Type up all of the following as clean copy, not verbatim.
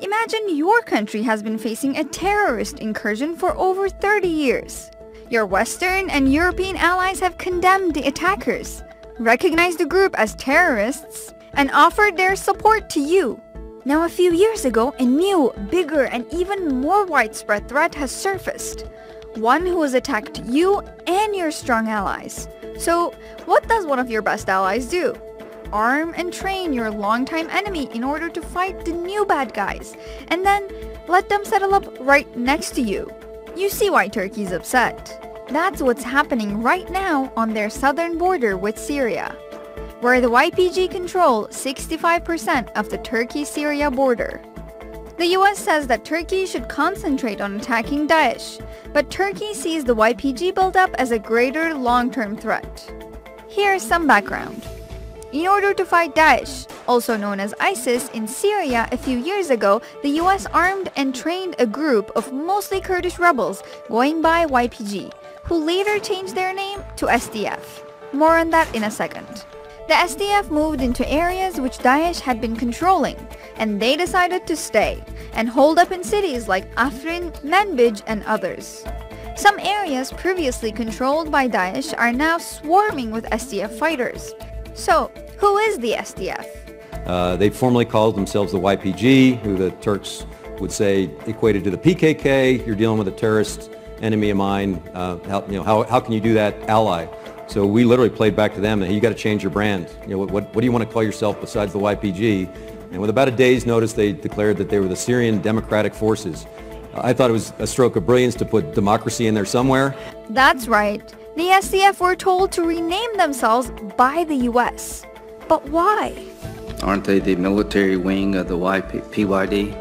Imagine your country has been facing a terrorist incursion for over 30 years. Your Western and European allies have condemned the attackers, recognized the group as terrorists, and offered their support to you. Now, a few years ago, a new, bigger, and even more widespread threat has surfaced. One who has attacked you and your strong allies. So, what does one of your best allies do? Arm and train your longtime enemy in order to fight the new bad guys, and then let them settle up right next to you. You see why Turkey's upset. That's what's happening right now on their southern border with Syria, where the YPG control 65% of the Turkey-Syria border. The US says that Turkey should concentrate on attacking Daesh, but Turkey sees the YPG buildup as a greater long-term threat. Here's some background. In order to fight Daesh, also known as ISIS, in Syria a few years ago, the US armed and trained a group of mostly Kurdish rebels going by YPG, who later changed their name to SDF. More on that in a second. The SDF moved into areas which Daesh had been controlling, and they decided to stay and hold up in cities like Afrin, Manbij, and others. Some areas previously controlled by Daesh are now swarming with SDF fighters. So, who is the SDF? They formerly called themselves the YPG, who the Turks would say equated to the PKK. You're dealing with a terrorist enemy of mine. How can you do that, ally? So we literally played back to them that, hey, you got to change your brand. What do you want to call yourself besides the YPG? And with about a day's notice, they declared that they were the Syrian Democratic Forces. I thought it was a stroke of brilliance to put democracy in there somewhere. That's right. The SDF were told to rename themselves by the US. But why? Aren't they the military wing of the PYD?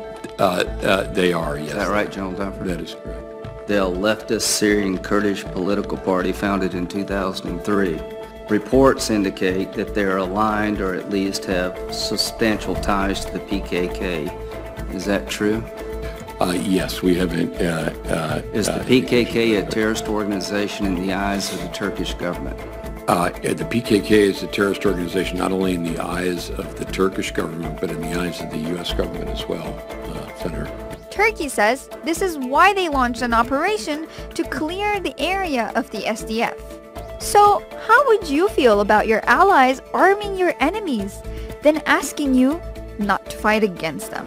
They are, yes. Is that right, General Dunford? That is correct. They're a leftist Syrian Kurdish political party founded in 2003. Reports indicate that they're aligned or at least have substantial ties to the PKK. Is that true? Yes, we have. Is the PKK a terrorist organization in the eyes of the Turkish government? The PKK is a terrorist organization not only in the eyes of the Turkish government, but in the eyes of the U.S. government as well, Senator. Turkey says this is why they launched an operation to clear the area of the SDF. So, how would you feel about your allies arming your enemies, then asking you not to fight against them?